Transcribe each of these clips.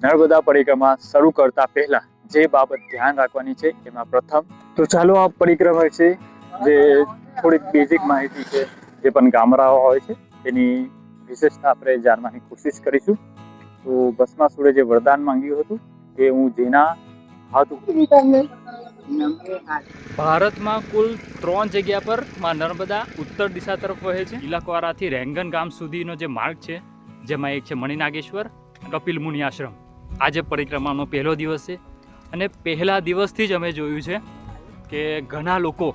નર્મદા પરિક્રમા શરૂ કરતા પહેલા જે બાબત ધ્યાન રાખવાની છે એમાં પ્રથમ તો ચાલો આ પરિક્રમા છે જે થોડીક બેઝિક માહિતી છે જે પણ ગામડાઓ હોય છે એની વિશેષતા આપણે જાણવાની કોશિશ કરીશું. તો ભસ્માસુરે જે વરદાન માંગ્યું હતું એ હું જેના હાથ ભારતમાં કુલ 3 જગ્યા પર માં નર્મદા ઉત્તર દિશા તરફ વહે છે. તિલકવાડાથી રેંગન ગામ સુધીનો જે માર્ગ છે જેમાં એક છે મણિનાગેશ્વર કપિલ મુનિ આશ્રમ. આજે પરિક્રમાનો પહેલો દિવસ છે અને પહેલા દિવસથી જ અમે જોયું છે કે ઘણા લોકો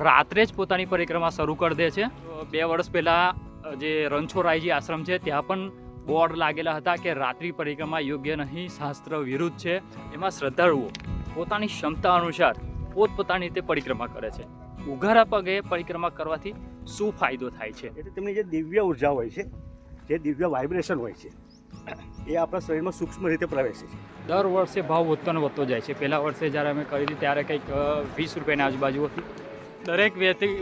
રાત્રે જ પોતાની પરિક્રમા શરૂ કરી દે છે. 2 વર્ષ પહેલાં જે રણછોડરાયજી આશ્રમ છે ત્યાં પણ બોર્ડ લાગેલા હતા કે રાત્રિ પરિક્રમા યોગ્ય નહીં, શાસ્ત્ર વિરુદ્ધ છે. એમાં શ્રદ્ધાળુઓ પોતાની ક્ષમતા અનુસાર પોતપોતાની રીતે પરિક્રમા કરે છે. ઉઘાડા પગે પરિક્રમા કરવાથી શું ફાયદો થાય છે? એટલે તેમની જે દિવ્ય ઉર્જા હોય છે, જે દિવ્ય વાઇબ્રેશન હોય છે, એ આપણા શરીરમાં સૂક્ષ્મ રીતે પ્રવેશે છે. દર વર્ષે ભાવ વધતો જાય છે. પહેલા વર્ષે જ્યારે અમે કરી હતી ત્યારે કંઈક 20 રૂપિયાની આજુબાજુ હતી. દરેક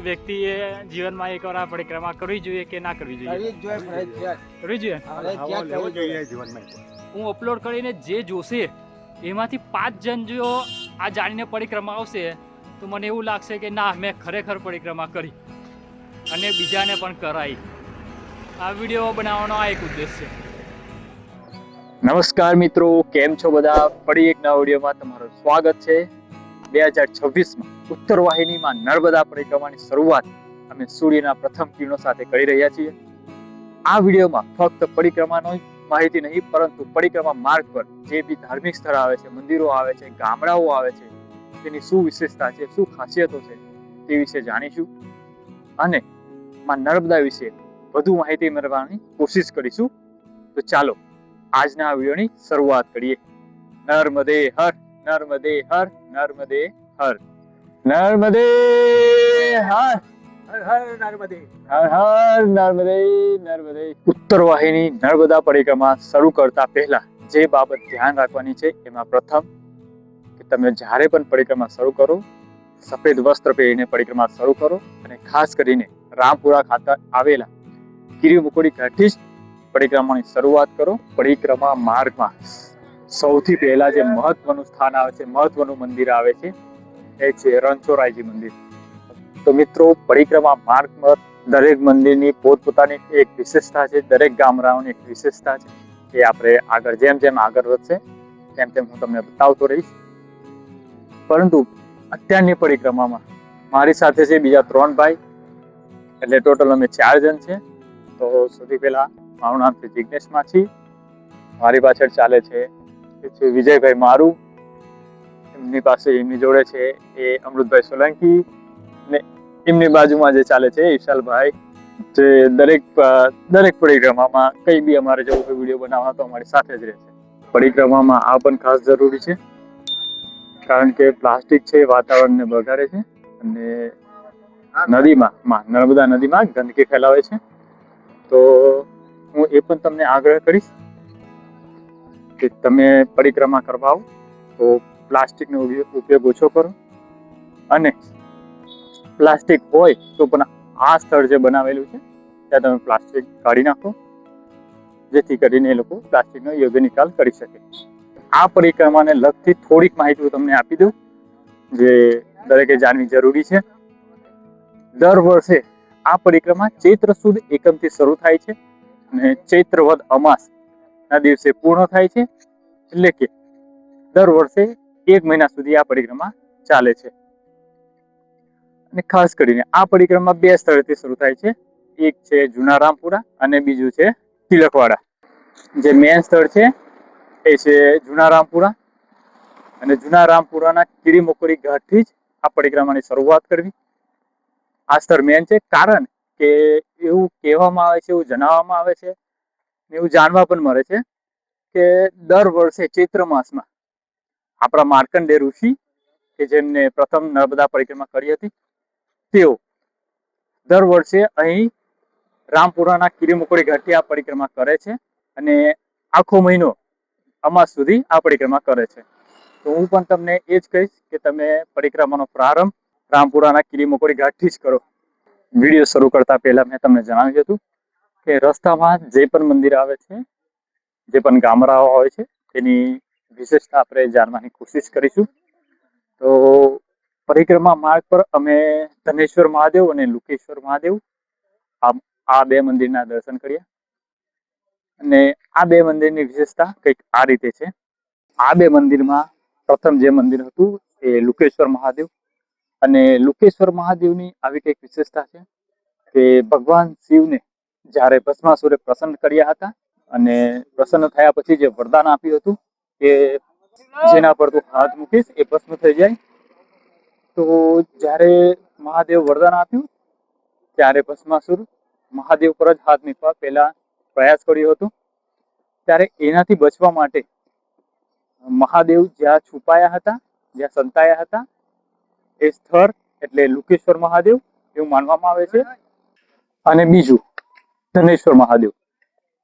વ્યક્તિએ જીવનમાં એકવાર આ પરિક્રમા કરવી જોઈએ કે ના કરવી જોઈએ? કરવી જોઈએ. જીવનમાં હું અપલોડ કરીને જે જોશે એમાંથી 5 જણ જો આ જાણીને પરિક્રમા આવશે તો મને એવું લાગશે કે ના, મેં ખરેખર પરિક્રમા કરી અને બીજાને પણ કરાવી. આ વિડીયો બનાવવાનો આ એક ઉદ્દેશ છે. નમસ્કાર મિત્રો, કેમ છો બધા? ફરી એક નવા વિડીયોમાં તમારું સ્વાગત છે. 2026માં ઉત્તર વાહિનીમાં નર્મદા પરિક્રમાની શરૂઆત અમે સૂર્યના પ્રથમ કિરણો સાથે કરી રહ્યા છીએ. આ વિડીયોમાં ફક્ત પરિક્રમાનો માહિતી નહીં, પરંતુ પરિક્રમા માર્ગ પર જે બી ધાર્મિક સ્થળ આવે છે, મંદિરો આવે છે, ગામડાઓ આવે છે, તેની શું વિશેષતા છે, શું ખાસિયતો છે તે વિશે જાણીશું અને માં નર્મદા વિશે વધુ માહિતી મેળવવાની કોશિશ કરીશું. તો ચાલો આજના આ વિડીયોની શરૂઆત કરીએ. નર્મદે હર, નર્મદે હર, નર્મદે હર, નર્મદે હર, હર હર નર્મદે, હર હર નર્મદે, નર્મદે. ઉત્તર વાહિની નર્મદા પરિક્રમા શરૂ કરતા પહેલા જે બાબત ધ્યાન રાખવાની છે એમાં પ્રથમ કે તમે જ્યારે પણ પરિક્રમા શરૂ કરો, સફેદ વસ્ત્ર પહેરીને પરિક્રમા શરૂ કરો અને ખાસ કરીને રામપુરા ખાતે આવેલા ગિરી મુકુડી ઘાટથી જ પરિક્રમાની શરૂઆત કરો. પરિક્રમા માર્ગમાં સૌથી પહેલા જે મહત્વનું સ્થાન આવે છે, મહત્વનું મંદિર આવે છે, એ છે રણછોડરાયજી મંદિર. તો મિત્રો, પરિક્રમા માર્ગ પર દરેક મંદિરની પોતપોતાની એક વિશેષતા છે, દરેક ગામડાઓની એક વિશેષતા છે. એ આપણે આગળ જેમ જેમ આગળ વધશે તેમ તેમ હું તમને બતાવતો રહીશ. પરંતુ અત્યારની પરિક્રમામાં મારી સાથે છે બીજા 3 ભાઈ, એટલે ટોટલ અમે 4 જણ છે. તો સૌથી પહેલા મારું નામ છે જિગ્નેશ માછી. મારી પાછળ ચાલે છે વિજયભાઈ મારુ. એમની જોડે છે એ અમૃતભાઈ સોલંકી ને એમની બાજુમાં જે ચાલે છે વિશાલભાઈ, જે દરેક પરિક્રમામાં કઈ બી અમારે જવું કોઈ વિડીયો બનાવવા તો અમારી સાથે જ રહે છે. પરિક્રમામાં આ પણ ખાસ જરૂરી છે કારણ કે પ્લાસ્ટિક છે એ વાતાવરણને બગાડે છે અને નદીમાં નર્મદા નદીમાં ગંદકી ફેલાવે છે. તો હું એ પણ તમને આગ્રહ કરીશ કે તમે પરિક્રમા કરવા આવો તો પ્લાસ્ટિકનો ઉપયોગ ઓછો કરો અને પ્લાસ્ટિક હોય તો પણ આ સ્થળ જે બનાવેલું છે ત્યાં તમે પ્લાસ્ટિક કાઢી નાખો, જેથી કરીને એ લોકો પ્લાસ્ટિકનો યોગ્ય નિકાલ કરી શકે. આ પરિક્રમાને લગતી થોડીક માહિતી તમને આપી દઉં જે દરેકે જાણવી જરૂરી છે. દર વર્ષે આ પરિક્રમા ચૈત્ર સુદ એકમથી શરૂ થાય છે અને ચૈત્ર વદ અમાસ ના દિવસે પૂર્ણ થાય છે. એટલે કે દર વર્ષે 1 મહિના સુધી આ પરિક્રમા ચાલે છે. અને ખાસ કરીને આ પરિક્રમા 2 સ્થળેથી શરૂ થાય છે. એક છે જૂના રામપુરા અને બીજું છે તિલકવાડા. જે મેન સ્થળ છે એ છે જૂના રામપુરા અને જૂના રામપુરાના ગિરી મુકુડી ઘાટથી જ આ પરિક્રમાની શરૂઆત કરવી. આ સ્થળ મેન છે કારણ કે એવું કહેવામાં આવે છે, એવું જણાવવામાં આવે છે, એવું જાણવા પણ મળે છે કે દર વર્ષે ચૈત્ર માસમાં આપણા માર્કંડેય ઋષિ કે જેમને પ્રથમ નર્મદા પરિક્રમા કરી હતી, તેઓ દર વર્ષે અહીં રામપુરાના ગિરી મુકુડી ઘાટથી આ પરિક્રમા કરે છે અને આખો મહિનો અમાસ સુધી આ પરિક્રમા કરે છે. તો હું પણ તમને એ જ કહીશ કે તમે પરિક્રમાનો પ્રારંભ રામપુરાના ગિરી મુકુડી ઘાટથી જ કરો. વિડીયો શરૂ કરતા પહેલા મેં તમને જણાવ્યું હતું કે રસ્તામાં જે પણ મંદિર આવે છે, જે પણ ગામડાઓ હોય છે, તેની વિશેષતા આપણે જાણવાની કોશિશ કરીશું. તો પરિક્રમા માર્ગ પર અમે ધનેશ્વર મહાદેવ અને લુકેશ્વર મહાદેવ આ બે મંદિરના દર્શન કર્યા. અને આ બે મંદિરની વિશેષતા કંઈક આ રીતે છે. આ બે મંદિરમાં પ્રથમ જે મંદિર હતું એ લુકેશ્વર મહાદેવ, અને લુકેશ્વર મહાદેવની આવી કંઈક વિશેષતા છે કે ભગવાન શિવને જ્યારે ભસ્માસુરે પ્રસન્ન કર્યા હતા અને પ્રસન્ન થયા પછી જે વરદાન આપ્યું હતું કે જેના પર તું હાથ મૂકીશ એ ભસ્મ થઈ જાય, તો જ્યારે મહાદેવ વરદાન આપ્યું ત્યારે ભસ્માસુર મહાદેવ પર જ હાથ મૂકવા પહેલા પ્રયાસ કર્યો હતો. ત્યારે એનાથી બચવા માટે મહાદેવ જ્યાં છુપાયા હતા, જ્યાં સંતાયા હતા, એ સ્થળ એટલે લુકેશ્વર મહાદેવ એવું માનવામાં આવે છે. અને બીજું ધનેશ્વર મહાદેવ.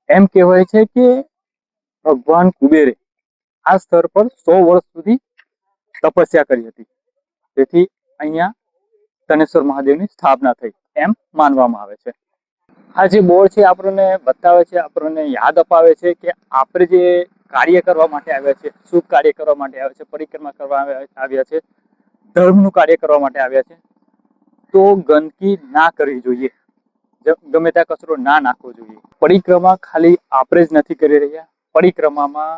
એમ કહેવાય છે કે ભગવાન કુબેરે આ સ્થળ પર 100 વર્ષ સુધી તપસ્યા કરી હતી, તેથી અહીંયા ધનેશ્વર મહાદેવની સ્થાપના થઈ એમ માનવામાં આવે છે. આ જે બોર્ડ છે આપણને બતાવે છે, આપણને યાદ અપાવે છે કે આપણે જે કાર્ય કરવા માટે આવ્યા છે, શુભ કાર્ય કરવા માટે આવ્યા છે, પરિક્રમા કરવા આવ્યા છે, ધર્મનું કાર્ય કરવા માટે આવ્યા છે, તો ગંદકી ના કરવી જોઈએ, ગમે ત્યાં કચરો ના નાખવો જોઈએ. પરિક્રમા ખાલી આપણે જ નથી કરી રહ્યા, પરિક્રમામાં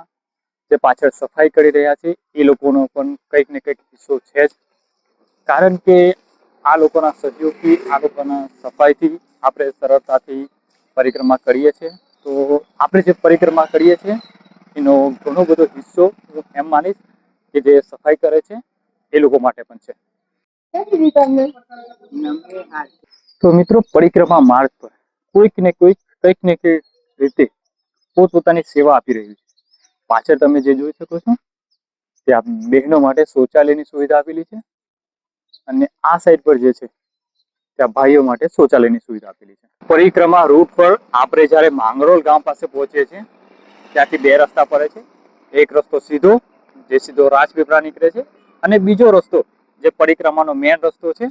જે પાછળ સફાઈ કરી રહ્યા છે એ લોકોનો પણ કંઈક ને કંઈક હિસ્સો છે જ. કારણ કે આ લોકોના સહયોગથી, આ લોકોના સફાઈથી આપણે સરળતાથી પરિક્રમા કરીએ છીએ. તો આપણે જે પરિક્રમા કરીએ છીએ એનો ઘણો બધો હિસ્સો હું એમ માનીશ કે જે સફાઈ કરે છે એ લોકો માટે પણ છે. તો મિત્રો, પરિક્રમા માર્ગ પર કોઈક ને કોઈક કંઈક ને કંઈક રીતે પોતપોતાની સેવા આપી રહ્યું છે. પાછળ તમે જે જોઈ શકો છો ત્યાં બહેનો માટે શૌચાલયની સુવિધા આપેલી છે, અને આ સાઈડ પર જે છે ત્યાં ભાઈઓ માટે શૌચાલયની સુવિધા આપેલી છે. પરિક્રમા રૂટ પર આપણે જ્યારે માંગરોળ ગામ પાસે પહોંચીએ છીએ ત્યાંથી બે રસ્તા પડે છે. એક રસ્તો સીધો જે સીધો રાજપીપળા નીકળે છે, અને બીજો રસ્તો જે પરિક્રમાનો મેન રસ્તો છે.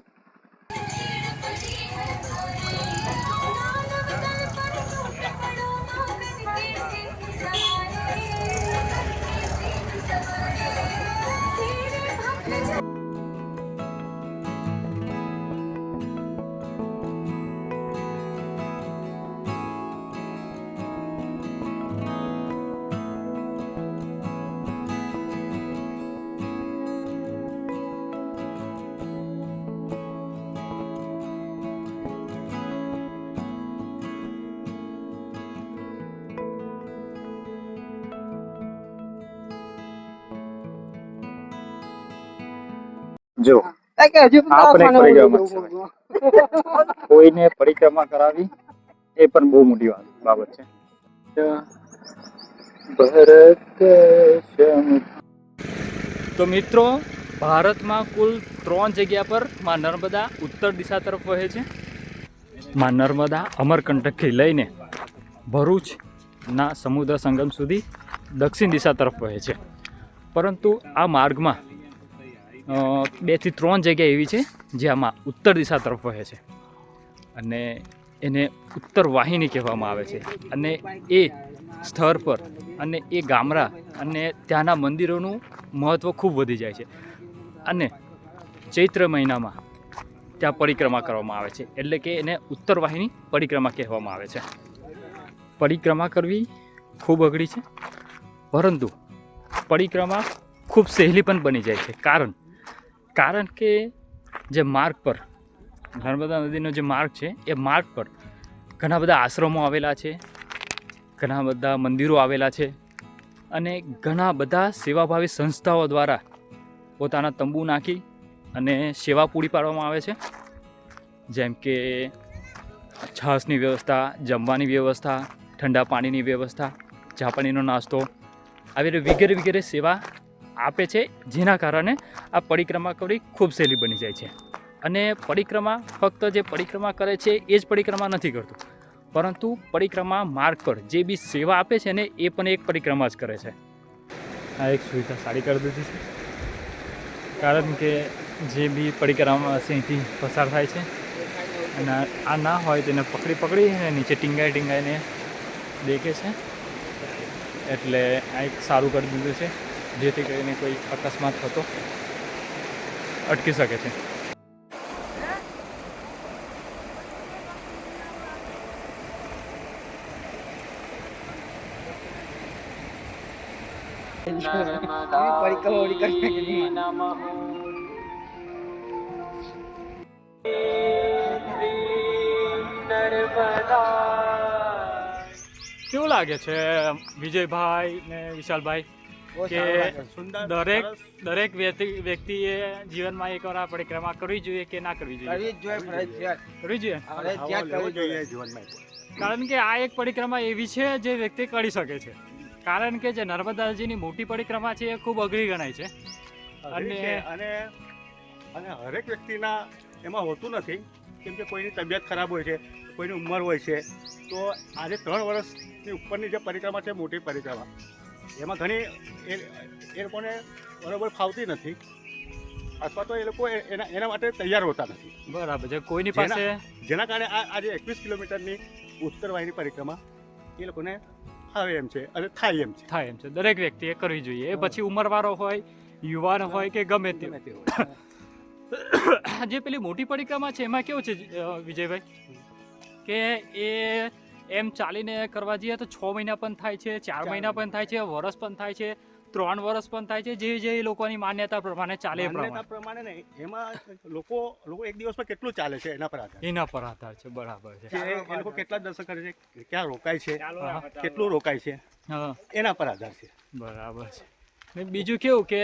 જો આપણે પરિક્રમા કોઈને પરિક્રમા કરાવી એ પણ બહુ મોટી બાબત છે. તો મિત્રો, ભારતમાં કુલ 3 જગ્યા પર માં નર્મદા ઉત્તર દિશા તરફ વહે છે. માં નર્મદા અમરકંટકથી લઈને ભરૂચના સમુદ્ર સંગમ સુધી દક્ષિણ દિશા તરફ વહે છે. પરંતુ આ માર્ગમાં 2 થી 3 જગ્યા એવી છે જ્યાંમાં ઉત્તર દિશા તરફ વહે છે, અને એને ઉત્તર વાહિની કહેવામાં આવે છે. અને એ સ્થળ પર અને એ ગામડા અને ત્યાંના મંદિરોનું મહત્ત્વ ખૂબ વધી જાય છે. અને ચૈત્ર મહિનામાં ત્યાં પરિક્રમા કરવામાં આવે છે, એટલે કે એને ઉત્તર વાહિની પરિક્રમા કહેવામાં આવે છે. પરિક્રમા કરવી ખૂબ અઘરી છે, પરંતુ પરિક્રમા ખૂબ સહેલી પણ બની જાય છે. કારણ કે જે માર્ગ પર નર્મદા નદીનો જે માર્ગ છે એ માર્ગ પર ઘણા બધા આશ્રમો આવેલા છે, ઘણા બધા મંદિરો આવેલા છે, અને ઘણા બધા સેવાભાવી સંસ્થાઓ દ્વારા પોતાના તંબુ નાખી અને સેવા પૂરી પાડવામાં આવે છે. જેમ કે છાશની વ્યવસ્થા, જમવાની વ્યવસ્થા, ઠંડા પાણીની વ્યવસ્થા, ચા પાણીનો નાસ્તો, આવી વગેરે વગેરે સેવા આપે છે, જેના કારણે આ પરિક્રમા કરવી ખૂબ સહેલી બની જાય છે. અને પરિક્રમા ફક્ત જે પરિક્રમા કરે છે એ જ પરિક્રમા નથી કરતું, પરંતુ પરિક્રમા માર્ગ પર જે બી સેવા આપે છે ને એ પણ એક પરિક્રમા જ કરે છે. આ એક સુવિધા સારી કરી દીધી છે, કારણ કે જે બી પરિક્રમા અહીંથી પસાર થાય છે અને આ ના હોય તેને પકડી નીચે ટીંગાઈને દેખે છે. એટલે આ એક સારું કરી દીધું છે, જેથી કરીને કોઈ અકસ્માત થતો અટકી શકે છે. કેવું લાગે છે વિજયભાઈ ને વિશાલભાઈ કે દરેક વ્યક્તિએ જીવનમાં એકવાર આ પરિક્રમા કરવી જોઈએ કે ના કરવી જોઈએ? કરવી જોઈએ. કારણ કે આ એક પરિક્રમા એવી છે જે વ્યક્તિ કરી શકે છે. કારણ કે જે નર્મદાજીની મોટી પરિક્રમા છે એ ખૂબ અઘરી ગણાય છે અને હરેક વ્યક્તિના એમાં હોતું નથી, કેમ કે કોઈની તબિયત ખરાબ હોય છે, કોઈની ઉંમર હોય છે. તો આજે 3 વર્ષની ઉપરની જે પરિક્રમા છે, મોટી પરિક્રમા, એમાં ઘણી એ લોકોને બરાબર ફાવતી નથી, અથવા તો એ લોકો એના માટે તૈયાર હોતા નથી. બરાબર છે. કોઈની પાસે જેના કારણે આજે 21 કિલોમીટરની ઉત્તરવાહિની પરિક્રમા એ લોકોને આવે એમ છે અને થાય એમ છે. દરેક વ્યક્તિએ કરવી જોઈએ. એ પછી ઉંમરવાળો હોય, યુવાન હોય કે ગમે તે હોય. જે પેલી મોટી પરિક્રમા છે એમાં કેવું છે વિજયભાઈ કે એ એમ ચાલીને કરવા જઈએ તો 6 મહિના પણ થાય છે, 4 મહિના પણ થાય છે, વર્ષ પણ થાય છે, 3 વર્ષ પણ થાય છે, જે લોકોની માન્યતા પ્રમાણે ચાલે પ્રમાણે ને એમાં લોકો એક દિવસમાં કેટલું ચાલે છે એના પર આધાર છે. બરાબર છે. એ લોકો કેટલા દર્શન કરે છે, ક્યાં રોકાય છે, કેટલું રોકાય છે, એના પર આધાર છે. બરાબર છે. ને બીજું કેવું કે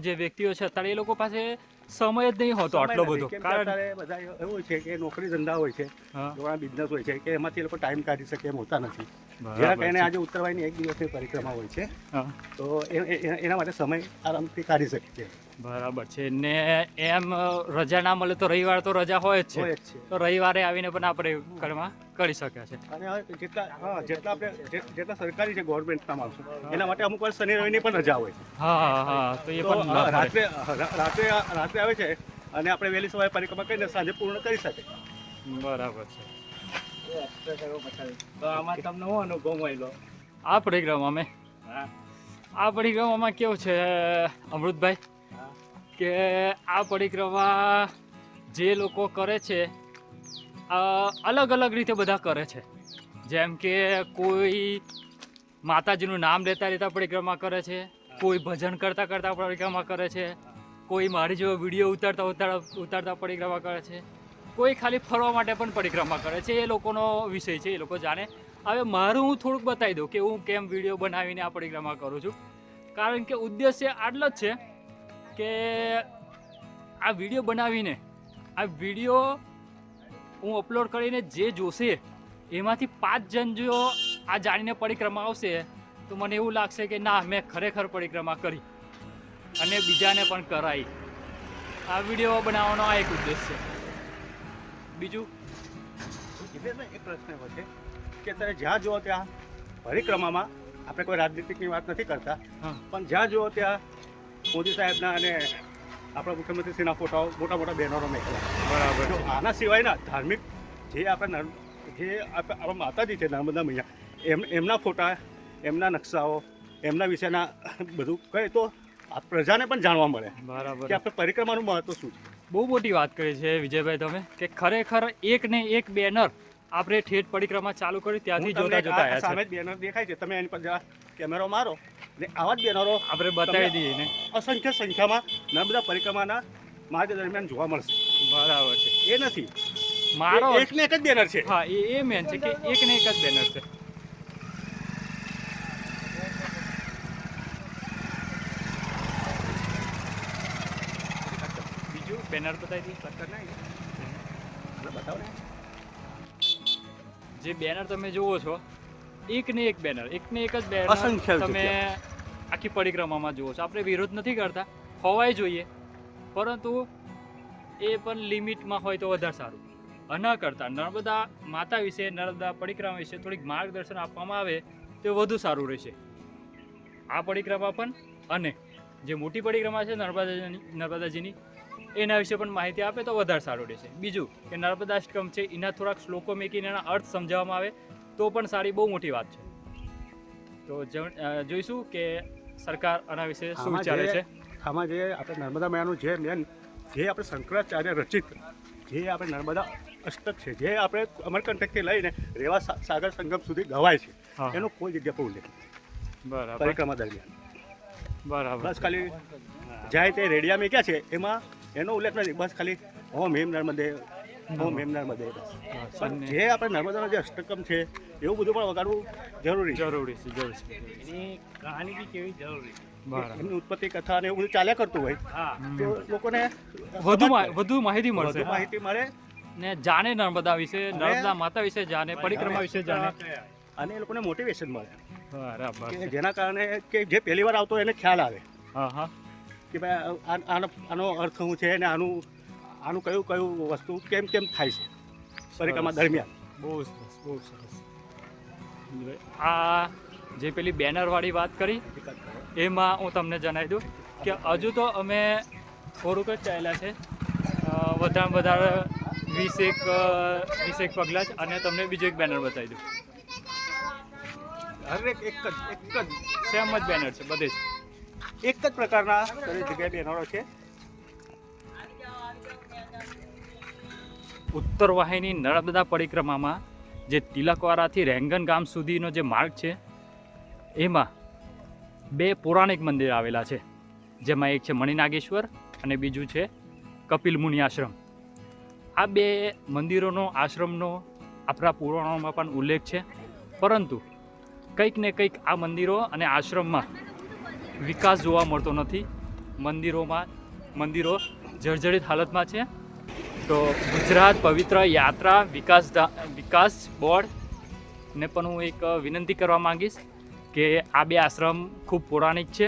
જે વ્યક્તિઓ છે અત્યારે એ લોકો પાસે સમય જ નહીં હોતો આટલો બધો. કારણ બધા એવું છે કે નોકરી ધંધા હોય છે, ઘણા બિઝનેસ હોય છે, કે એમાંથી એ લોકો ટાઈમ કાઢી શકે એમ હોતા નથી. જેના કારણે આજે ઉત્તરવાહિની 1 દિવસની પરિક્રમા હોય છે, તો એના માટે સમય આરામથી કાઢી શકે છે. બરાબર છે. ને એમ રજા ના મળે તો રવિવાર તો રજા હોય જ છે, તો રવિવારે આવીને પણ આ પરિક્રમા કરી શકે છે. અને જેટલા સરકારી છે ગવર્મેન્ટના માણસો, એના માટે અમુક વાર શનિ રવિની પણ રજા હોય છે. તો એ પણ રાત્રે આવે છે અને આપણે વહેલી સવારે પરિક્રમા કરીને સાંજે પૂર્ણ કરી શકે. બરાબર છે. તો આમાં તમને શું અનુભવ મળ્યો આ પરિક્રમામાં? આ પરિક્રમામાં કેવું છે અમૃતભાઈ કે આ પરિક્રમા જે લોકો કરે છે અલગ અલગ રીતે બધા કરે છે. જેમ કે કોઈ માતાજીનું નામ લેતા પરિક્રમા કરે છે, કોઈ ભજન કરતા પરિક્રમા કરે છે, કોઈ મારી જેવો વિડીયો ઉતારતા પરિક્રમા કરે છે, કોઈ ખાલી ફરવા માટે પણ પરિક્રમા કરે છે. એ લોકોનો વિષય છે, એ લોકો જાણે. હવે મારું હું થોડુંક બતાવી દઉં કે હું કેમ વિડીયો બનાવીને આ પરિક્રમા કરું છું. કારણ કે ઉદ્દેશ્ય આટલો જ છે કે આ વિડીયો બનાવીને આ વિડીયો હું અપલોડ કરીને જે જોશે એમાંથી 5 જણ જો આ જાણીને પરિક્રમા આવશે તો મને એવું લાગશે કે ના, મેં ખરેખર પરિક્રમા કરી અને બીજાને પણ કરાવી. આ વિડીયો બનાવવાનો આ એક ઉદ્દેશ છે. બીજું એક પ્રશ્ન એવો છે કે અત્યારે જ્યાં જુઓ ત્યાં પરિક્રમામાં, આપણે કોઈ રાજનીતિકની વાત નથી કરતા, પણ જ્યાં જુઓ ત્યાં મોદી સાહેબના અને આપણા મુખ્યમંત્રીશ્રીના ફોટાઓ, મોટા મોટા બેનરો મેકેલા. બરાબર. જો આના સિવાયના ધાર્મિક જે આપણા માતાજી છે નર્મદા મૈયા, એમના ફોટા, એમના નકશાઓ, એમના વિશેના બધું કહે તો પ્રજાને પણ જાણવા મળે. બરાબર. કે આપણે પરિક્રમાનું મહત્વ શું છે. બહુ મોટી વાત કરી છે વિજયભાઈ તમે કે ખરેખર એક ને એક બેનર આપણે ઠેઠ પરિક્રમા ચાલુ કરી ત્યાંથી જોતા સામે જ બેનર દેખાય છે, તમે એની પર જરા કેમેરો મારો અને આવા જ બેનરો આપણે બતાવી દઈએ ને અસંખ્ય સંખ્યામાં નર્મદા પરિક્રમાના માર્ગ દરમિયાન જોવા મળશે. બરાબર છે. એ નથી મારો એક ને એક જ બેનર છે. હા, એ મેન છે કે એક ને એક જ બેનર છે. બીજું બેનર બતાવી દઈએ. બતાવો ને. જે બેનર તમે જુઓ છો, એક ને એક બેનર, એક ને એક જ બેનર અસંખ્ય તમે આખી પરિક્રમામાં જુઓ છો. આપણે વિરોધ નથી કરતા, હોવાય જોઈએ, પરંતુ એ પણ લિમિટમાં હોય તો વધારે સારું. ન કરતા નર્મદા માતા વિશે, નર્મદા પરિક્રમા વિશે થોડીક માર્ગદર્શન આપવામાં આવે તો વધુ સારું રહેશે. આ પરિક્રમા પણ અને જે મોટી પરિક્રમા છે નર્મદાજીની, એના વિશે પણ માહિતી આપે તો વધારે સારું રહેશે. બીજું કે નર્મદાષ્ટકમ છે, એના થોડાક શ્લોકો મેકીને એના અર્થ સમજાવવામાં આવે તો પણ સારી, બહુ મોટી વાત છે. તો જોઈશું કે સરકાર આના વિશે શું આમાં વિચારે છે. આમાં જે આપણે નર્મદા મૈયાનું જે મેન જે આપણે શંકરાચાર્ય રચિત જે આપણે નર્મદા અષ્ટક છે જે આપણે અમરકંટકથી લઈને રેવા સાગર સંગમ સુધી ગવાય છે હા. એનો કોઈ જગ્યા પર ઉલ્લેખ નથી બરાબર પરિક્રમા દરમિયાન. બરાબર બસ ખાલી જાય તે રેડિયા મેં ક્યાં છે એમાં એનો ઉલ્લેખ નથી. બસ ખાલી ઓમ હેમ નર્મદે ઓમ હેમ નર્મદે બસ. પણ અને જે આપણે નર્મદાનો જે અષ્ટકમ છે એવું બધું પણ વગાડવું જરૂરી છે. જરૂરી છે એની કહાની બી કેવી જરૂરી છે. બરાબર એમની ઉત્પત્તિ કથા ને એવું બધું ચાલ્યા કરતું હોય હા તો લોકોને વધુ માહિતી મળશે વધુ માહિતી મળે ને જાણે નર્મદા વિશે, નર્મદા માતા વિશે જાણે, પરિક્રમા વિશે જાણે. અને એ લોકોને મોટિવેશન મળે બરાબર કે જેના કારણે કે જે પહેલી વાર આવતો એને ખ્યાલ આવે હા હા કે ભાઈ આનો અર્થ શું છે અને આનું કયું કયું વસ્તુ કેમ થાય છે પરિક્રમા દરમિયાન. બહુ સરસ બહુ સરસ. આ જે પેલી બેનરવાળી વાત કરી એમાં હું તમને જણાવી દઉં કે હજુ તો અમે થોડુંક જ ચાલ્યા છે, વધારે વધારે 20 પગલાં જ, અને તમને બીજું એક બેનર બતાવી દઉં. હરેક એક જ સેમ જ બેનર છે બધે જ. એક જ પ્રકારના દરેક જગ્યાએ બેનરો છે. ઉત્તર વાહિની નર્મદા પરિક્રમામાં જે તિલકવાડાથી રેંગન ગામ સુધીનો જે માર્ગ છે એમાં 2 પૌરાણિક મંદિર આવેલા છે, જેમાં એક છે મણિનાગેશ્વર અને બીજું છે કપિલ મુનિ આશ્રમ. આ 2 મંદિરોનો આશ્રમનો આપણા પુરાણોમાં પણ ઉલ્લેખ છે, પરંતુ કંઈક ને કંઈક આ મંદિરો અને આશ્રમમાં વિકાસ જોવા મળતો નથી. મંદિરો જર્જરિત હાલતમાં છે. તો ગુજરાત પવિત્ર યાત્રા વિકાસ બોર્ડને પણ હું એક વિનંતી કરવા માંગીશ કે આ 2 આશ્રમ ખૂબ પૌરાણિક છે,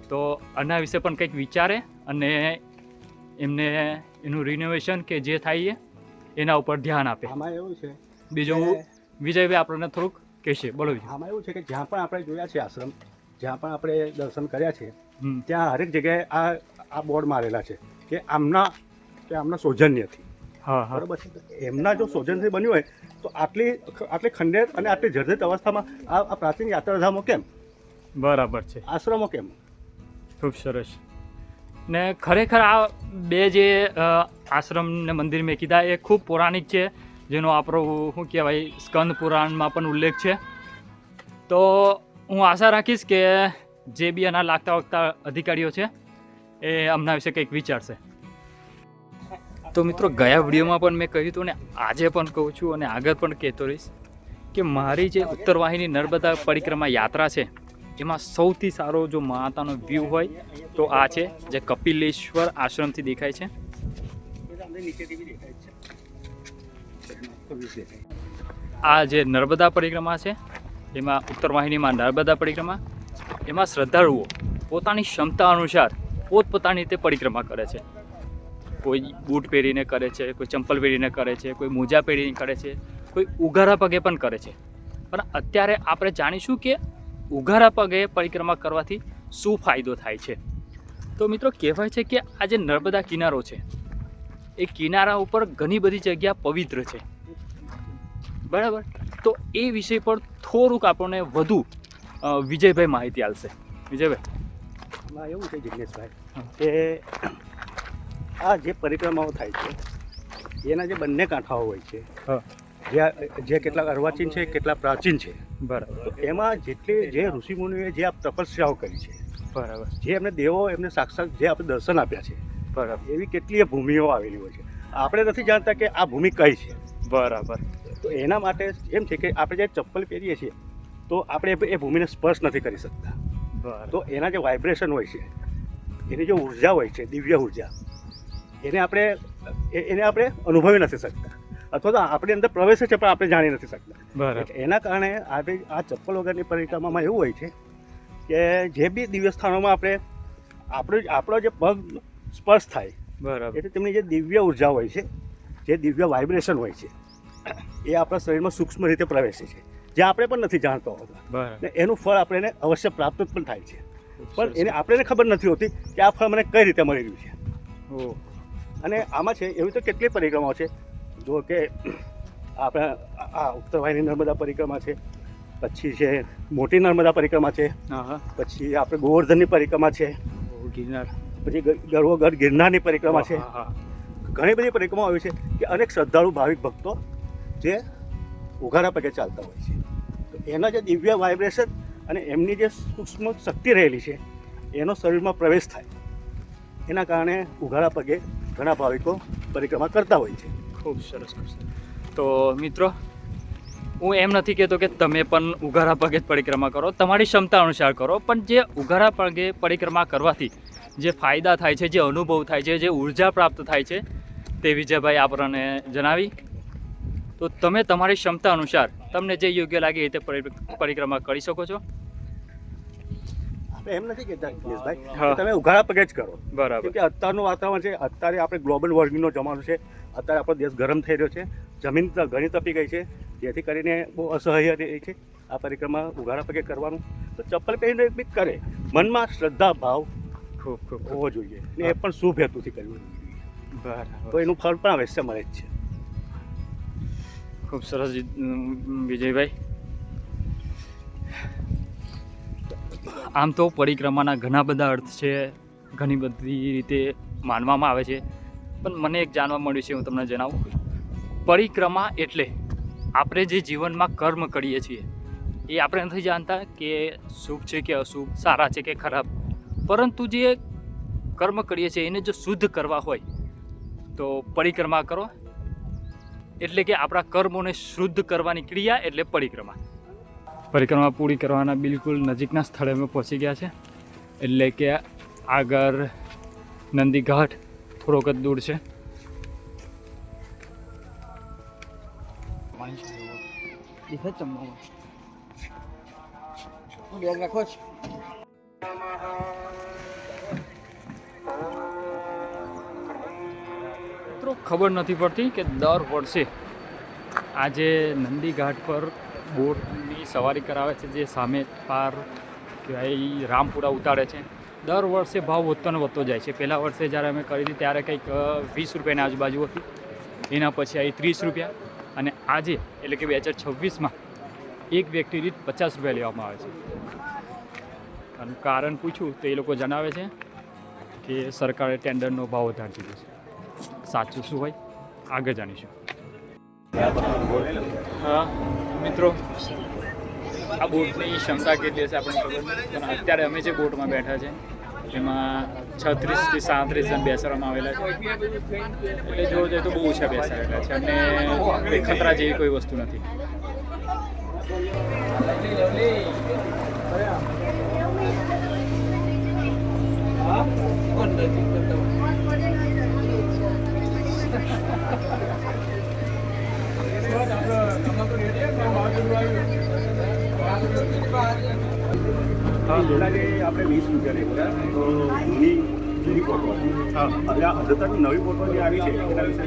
તો આના વિશે પણ કંઈક વિચારે અને એમને એનું રિનોવેશન કે જે થાય એના ઉપર ધ્યાન આપે. આમાં એવું છે બીજું વિજયભાઈ આપણને થોડુંક કહેશે. બોલો વિજય. આમાં એવું છે કે જ્યાં પણ આપણે જોયા છે આશ્રમ, જ્યાં પણ આપણે દર્શન કર્યા છે હમ. ત્યાં હરેક જગ્યાએ આ બોર્ડ મારેલા છે કે આમના સૌજન્યથી. હા હા બરોબર છે. એમના જો સૌજન્યથી બન્યું હોય તો આટલી ખંડેર અને આટલી જર્જરિત અવસ્થામાં આ પ્રાચીન યાત્રાધામો કેમ, બરાબર છે. આશ્રમો કેમ? ખૂબ સરસ. ને ખરેખર આ 2 જે આશ્રમ ને મંદિર મેં કીધા એ ખૂબ પૌરાણિક છે, જેનો આપણો શું કહેવાય સ્કંદ પુરાણમાં પણ ઉલ્લેખ છે. તો હું આશા રાખીશ કે જે બી આના લાગતા અધિકારીઓ છે એ આમના વિશે કંઈક વિચારશે. તો મિત્રો, ગયા વિડીયોમાં પણ મેં કહ્યું હતું ને આજે પણ કહું છું અને આગળ પણ કહેતો રહીશ કે મારી જે ઉત્તર વાહિની નર્મદા પરિક્રમા યાત્રા છે એમાં સૌથી સારો જો માતાનો વ્યૂ હોય તો આ છે, જે કપિલેશ્વર આશ્રમથી દેખાય છે. આ જે નર્મદા પરિક્રમા છે એમાં ઉત્તર વાહિનીમાં નર્મદા પરિક્રમા, એમાં શ્રદ્ધાળુઓ પોતાની ક્ષમતા અનુસાર પોતપોતાની રીતે પરિક્રમા કરે છે. કોઈ બૂટ પહેરીને કરે છે, કોઈ ચંપલ પહેરીને કરે છે, કોઈ મોજા પહેરીને કરે છે, કોઈ ઉઘારા પગે પણ કરે છે. પણ અત્યારે આપણે જાણીશું કે ઉઘારા પગે પરિક્રમા કરવાથી શું ફાયદો થાય છે. તો મિત્રો, કહેવાય છે કે આ જે નર્મદા કિનારો છે એ કિનારા ઉપર ઘણી બધી જગ્યા પવિત્ર છે, બરાબર. તો એ વિષય પર થોડુંક આપણને વધુ વિજયભાઈ માહિતી આપશે. વિજયભાઈ. એમાં એવું છે જિગ્નેશભાઈ કે આ જે પરિક્રમાઓ થાય છે એના જે બંને કાંઠાઓ હોય છે, જે કેટલાક અર્વાચીન છે, કેટલા પ્રાચીન છે, બરાબર. તો એમાં જે ઋષિમુનિઓએ જે તપસ્યાઓ કરી છે, બરાબર. જે એમને દેવો એમને સાક્ષાત જે આપણે દર્શન આપ્યા છે, બરાબર. એવી કેટલીય ભૂમિઓ આવેલી હોય છે. આપણે નથી જાણતા કે આ ભૂમિ કઈ છે. બરાબર. તો એના માટે એમ છે કે આપણે જે ચપ્પલ પહેરીએ છીએ તો આપણે એ ભૂમિને સ્પર્શ નથી કરી શકતા. બરાબર. તો એના જે વાઇબ્રેશન હોય છે, એની જે ઉર્જા હોય છે, દિવ્ય ઉર્જા, એને આપણે અનુભવી નથી શકતા, અથવા તો આપણી અંદર પ્રવેશે છે પણ આપણે જાણી નથી શકતા. બરાબર. એના કારણે આપણે આ ચપ્પલ વગરની પરિક્રમામાં એવું હોય છે કે જે બી દિવ્ય સ્થાનોમાં આપણો જે પગ સ્પર્શ થાય, બરાબર. એટલે તેમની જે દિવ્ય ઉર્જા હોય છે, જે દિવ્ય વાઇબ્રેશન હોય છે, એ આપણા શરીરમાં સૂક્ષ્મ રીતે પ્રવેશે છે, જે આપણે પણ નથી જાણતા હોતા. બરાબર. ને એનું ફળ આપણને અવશ્ય પ્રાપ્ત પણ થાય છે, પણ એને આપણને ખબર નથી હોતી કે આ ફળ મને કઈ રીતે મળી રહ્યું છે. ઓહ. અને આમાં છે એવી તો કેટલી પરિક્રમાઓ છે. જો કે આપણે આ ઉત્તર વાહિની નર્મદા પરિક્રમા છે, પછી છે મોટી નર્મદા પરિક્રમા છે, હા હા પછી આપણે ગોવર્ધનની પરિક્રમા છે, ગિરનાર પછી ગરવગઢ ગિરનારની પરિક્રમા છે. હા, હા. ઘણી બધી પરિક્રમાઓ આવી છે કે અનેક શ્રદ્ધાળુ ભાવિક ભક્તો જે ઉઘાડા પગે ચાલતા હોય છે. તો એના જે દિવ્ય વાઇબ્રેશન અને એમની જે સૂક્ષ્મ શક્તિ રહેલી છે એનો શરીરમાં પ્રવેશ થાય, એના કારણે ઉઘાડા પગે ઘણા ભાવિકો પરિક્રમા કરતા હોય છે. ખૂબ સરસ ખૂબ સરસ. તો મિત્રો, હું એમ નથી કહેતો કે તમે પણ ઉઘાડા પગે જ પરિક્રમા કરો, તમારી ક્ષમતા અનુસાર કરો, પણ જે ઉઘાડા પગે પરિક્રમા કરવાથી જે ફાયદા થાય છે, જે અનુભવ થાય છે, જે ઉર્જા પ્રાપ્ત થાય છે, તે વિજયભાઈ આપણને જણાવી. તો તમે તમારી ક્ષમતા અનુસાર તમને જે યોગ્ય લાગે એ તે પરિક્રમા કરી શકો છો. આપણે એમ નથી કહેતા દિનેશભાઈ હા. કે તમે ઉઘાડા પગે જ કરો, બરાબર. કેમ કે અત્યારનું વાતાવરણ છે, અત્યારે આપણે ગ્લોબલ વોર્મિંગનો જમાનો છે, અત્યારે આપણો દેશ ગરમ થઈ રહ્યો છે, જમીન ઘણી તપી ગઈ છે, જેથી કરીને બહુ અસહ્ય રહી છે આ પરિક્રમા ઉઘાડા પગે કરવાનું. તો ચપ્પલ પહેરીને બી કરે, મનમાં શ્રદ્ધા ભાવ ખૂબ ખૂબ હોવો જોઈએ ને એ પણ શુભ હેતુથી કરવું જોઈએ. બરાબર. તો એનું ફળ પણ અવશ્ય મળે જ છે. ખૂબ સરસ વિજયભાઈ. આમ તો પરિક્રમાના ઘણા બધા અર્થ છે, ઘણી બધી રીતે માનવામાં આવે છે, પણ મને એક જાણવા મળ્યું છે, હું તમને જણાવું. પરિક્રમા એટલે આપણે જે જીવનમાં કર્મ કરીએ છીએ એ આપણે નથી જાણતા કે શુભ છે કે અશુભ, સારા છે કે ખરાબ, પરંતુ જે કર્મ કરીએ છીએ એને જો શુદ્ધ કરવા હોય તો પરિક્રમા કરો. એટલે કે આપણા કર્મોને શુદ્ધ કરવાની ક્રિયા એટલે પરિક્રમા. પરિક્રમા પૂરી કરવાના બિલકુલ નજીકના સ્થળે અમે પહોંચી ગયા છે, એટલે કે આગળ નંદી ઘાટ થોડોક જ દૂર છે. મિત્રો, ખબર નથી પડતી કે દર વર્ષે આજે નંદી ઘાટ પર બોટની સવારી કરાવે છે, જે સામે પાર કહેવાય રામપુરા ઉતારે છે. દર વર્ષે ભાવ વધતો ને વધતો જાય છે. પહેલા વર્ષે જ્યારે અમે કરી હતી ત્યારે કંઈક 20 રૂપિયાની આજુબાજુ હતી, એના પછી આવી 30 રૂપિયા, અને આજે એટલે કે 2026માં એક વ્યક્તિ દીઠ 50 રૂપિયા લેવામાં આવે છે. અને કારણ પૂછ્યું તો એ લોકો જણાવે છે કે સરકારે ટેન્ડરનો ભાવ વધારી દીધો છે. સાચું શું હોય આગળ જાણીશું. હા મિત્રો, આ બોટની ક્ષમતા કેટલી હશે આપણને ખબર નથી, પણ અત્યારે અમે જે બોટમાં બેઠા છે એમાં 36 થી 37 જણ બેસાડવામાં આવેલા છે. એટલે જોવા જઈએ તો બહુ ઓછા બેસાડેલા છે, અને કોઈ ખતરા જેવી કોઈ વસ્તુ નથી. હા, પેલા જે આપણે 20 રૂપિયા લેતા તો જૂની ફોટો, એટલે અત્યારે નવી ફોટો જે આવી છે એના વિશે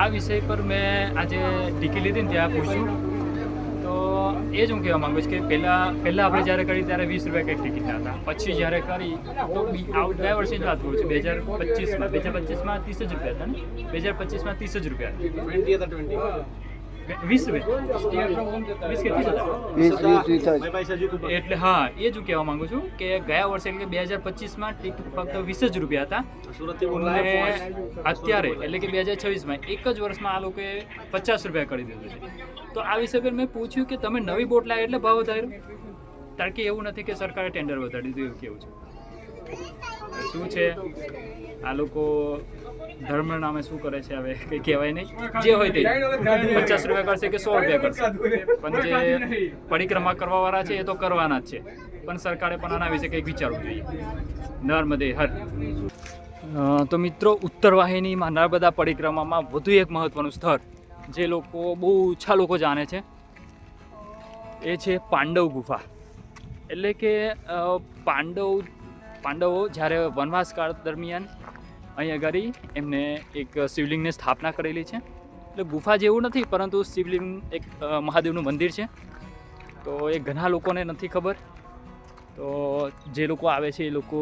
આ વિષય પર મેં આજે ટિકિટ લીધી ને ત્યાં પૂછ્યું તો એ જ હું કહેવા માગું છું કે પહેલાં આપણે જ્યારે કરી ત્યારે 20 રૂપિયા કંઈક ટિકિટના હતા. પછી જ્યારે કરી તો 2 વર્ષની જ વાત કરું છું, 2025માં 30 જ રૂપિયા હતા ને, 2025માં 30 જ રૂપિયા હતા. 20 રૂપિયા 20 કે 30 એટલે હા, એ જ હું કહેવા માંગુ છું કે ગયા વર્ષે એટલે કે 2025માં ટિકિટ ફક્ત 20 જ રૂપિયા હતા, અને અત્યારે એટલે કે 2026માં એક જ વર્ષમાં આ લોકોએ 50 રૂપિયા કરી દીધું છે. તો આ વિષય પર મેં પૂછ્યું કે તમે નવી બોટ લાવ્યા એટલે ભાવ વધાર્યો, કારણ કે એવું નથી કે સરકારે ટેન્ડર વધારી દીધું, એવું કેવું છે શું છે આ લોકો ધર્મ નામે શું કરે છે હવે કંઈ કહેવાય નહીં. જે હોય તે 50 રૂપિયા કરશે કે 100 રૂપિયા કરશે, પણ જે પરિક્રમા કરવાવાળા છે એ તો કરવાના જ છે. પણ સરકારે પણ આના વિશે કંઈક વિચારવું જોઈએ. નર્મદે હર. તો મિત્રો, ઉત્તર વાહિનીમાં નર્મદા પરિક્રમામાં વધુ એક મહત્વનું સ્થળ જે લોકો બહુ ઓછા લોકો જાણે છે એ છે પાંડવ ગુફા. એટલે કે પાંડવો જ્યારે વનવાસ કાળ દરમિયાન અહીંયા આગળ એમને એક શિવલિંગની સ્થાપના કરેલી છે. એટલે ગુફા જેવું નથી, પરંતુ શિવલિંગ એક મહાદેવનું મંદિર છે. તો એ ઘણા લોકોને નથી ખબર, તો જે લોકો આવે છે એ લોકો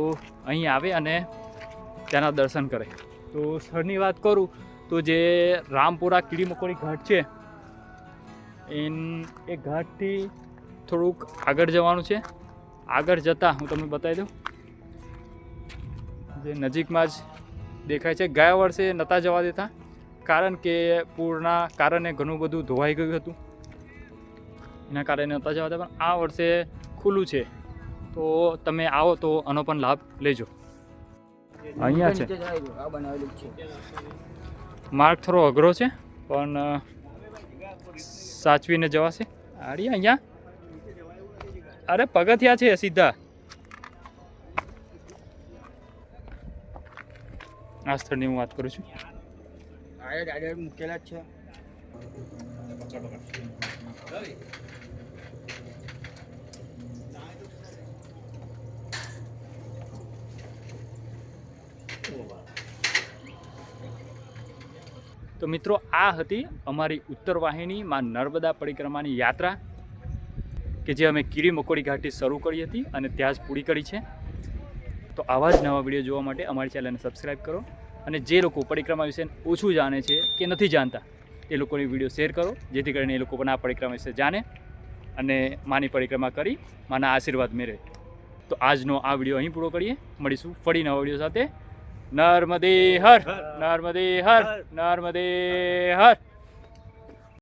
અહીં આવે અને ત્યાંના દર્શન કરે. તો સ્થળની વાત કરું તો જે રામપુરા કીડી મકોડી ઘાટ છે એ ઘાટથી થોડુંક આગળ જવાનું છે. આગળ જતાં હું તમને બતાવી દઉં, જે નજીકમાં જ દેખાય છે. ગયા વર્ષે નહોતા જવા દેતા, કારણ કે પૂરના કારણે ઘણું બધું ધોવાઈ ગયું હતું, એના કારણે નહોતા જવા દેતા. પણ આ વર્ષે ખુલ્લું છે, તો તમે આવો તો આનો પણ લાભ લેજો. અહીંયા છે માર્ગ થોડો અઘરો છે, પણ સાચવીને જવાશે. આડી અહીંયા અરે પગથિયા છે સીધા. આ સ્થળની હું વાત કરું છું. મૂકેલા જ છે. તો મિત્રો, આ હતી અમારી ઉત્તર વાહિનીમાં નર્મદા પરિક્રમાની યાત્રા, કે જે અમે કીડી મકોડી ઘાટથી શરૂ કરી હતી અને ત્યાં જ પૂરી કરી છે. તો આવા જ નવા વિડીયો જોવા માટે અમારી ચેનલને સબસ્ક્રાઈબ કરો, અને જે લોકો પરિક્રમા વિશે ઓછું જાણે છે કે નથી જાણતા એ લોકોની વિડીયો શેર કરો, જેથી કરીને એ લોકો પણ આ પરિક્રમા વિશે જાણે અને માની પરિક્રમા કરી માના આશીર્વાદ મેળવે. તો આજનો આ વિડીયો અહીં પૂરો કરીએ. મળીશું ફરી નવા વિડીયો સાથે. નર્મદે હર, નર્મદે હર, નર્મદે હર.